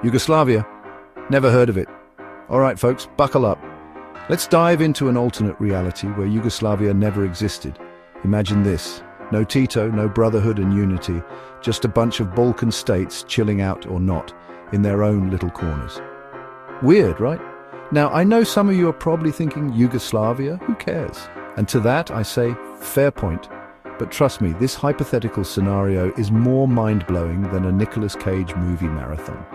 Yugoslavia? Never heard of it. All right, folks, buckle up. Let's dive into an alternate reality where Yugoslavia never existed. Imagine this. No Tito, no brotherhood and unity, just a bunch of Balkan states chilling out or not, in their own little corners. Weird, right? Now, I know some of you are probably thinking, Yugoslavia? Who cares? And to that, I say, fair point. But trust me, this hypothetical scenario is more mind-blowing than a Nicolas Cage movie marathon.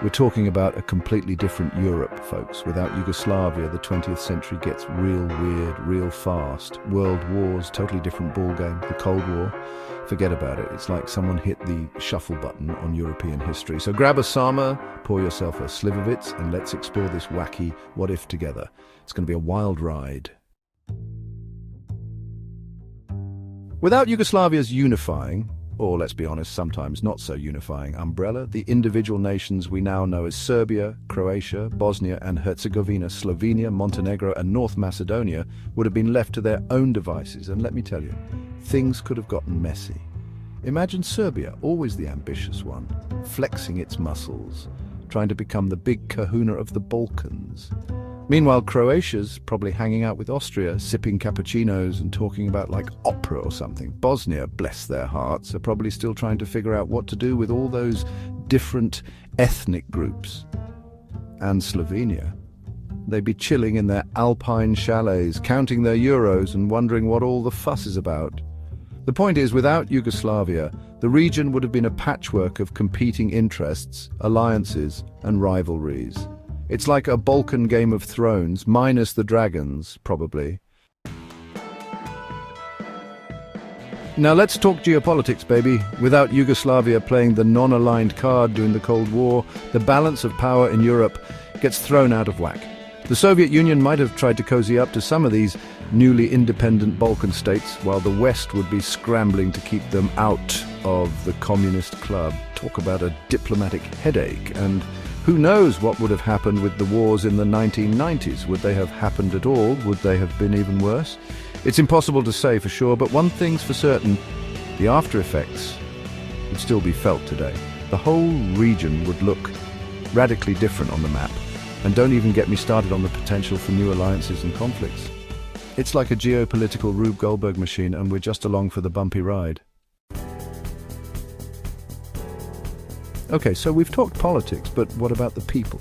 We're talking about a completely different Europe, folks. Without Yugoslavia, the 20th century gets real weird, real fast. World wars, totally different ballgame. The Cold War, forget about it. It's like someone hit the shuffle button on European history. So grab a Sama, pour yourself a Slivovitz, and let's explore this wacky what-if together. It's going to be a wild ride. Without Yugoslavia's unifying, or let's be honest, sometimes not so unifying umbrella, the individual nations we now know as Serbia, Croatia, Bosnia and Herzegovina, Slovenia, Montenegro and North Macedonia would have been left to their own devices. And let me tell you, things could have gotten messy. Imagine Serbia, always the ambitious one, flexing its muscles, trying to become the big kahuna of the Balkans. Meanwhile, Croatia's probably hanging out with Austria, sipping cappuccinos and talking about like opera or something. Bosnia, bless their hearts, are probably still trying to figure out what to do with all those different ethnic groups. And Slovenia, they'd be chilling in their alpine chalets, counting their euros and wondering what all the fuss is about. The point is, without Yugoslavia, the region would have been a patchwork of competing interests, alliances and rivalries. It's like a Balkan Game of Thrones, minus the dragons, probably. Now let's talk geopolitics, baby. Without Yugoslavia playing the non-aligned card during the Cold War, the balance of power in Europe gets thrown out of whack. The Soviet Union might have tried to cozy up to some of these newly independent Balkan states, while the West would be scrambling to keep them out of the communist club. Talk about a diplomatic headache. And who knows what would have happened with the wars in the 1990s? Would they have happened at all? Would they have been even worse? It's impossible to say for sure, but one thing's for certain, the after effects would still be felt today. The whole region would look radically different on the map. And don't even get me started on the potential for new alliances and conflicts. It's like a geopolitical Rube Goldberg machine, and we're just along for the bumpy ride. Okay, so we've talked politics, but what about the people?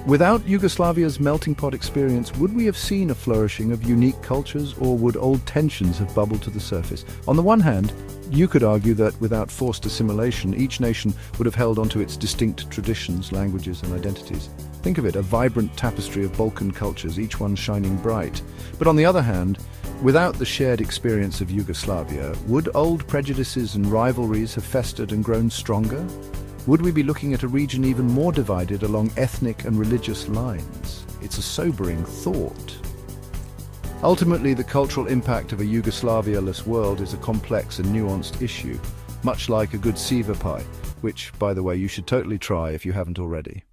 Without Yugoslavia's melting pot experience, would we have seen a flourishing of unique cultures, or would old tensions have bubbled to the surface? On the one hand, you could argue that without forced assimilation, each nation would have held onto its distinct traditions, languages and identities. Think of it, a vibrant tapestry of Balkan cultures, each one shining bright. But on the other hand, without the shared experience of Yugoslavia, would old prejudices and rivalries have festered and grown stronger? Would we be looking at a region even more divided along ethnic and religious lines? It's a sobering thought. Ultimately, the cultural impact of a Yugoslavia-less world is a complex and nuanced issue, much like a good Siva pie, which, by the way, you should totally try if you haven't already.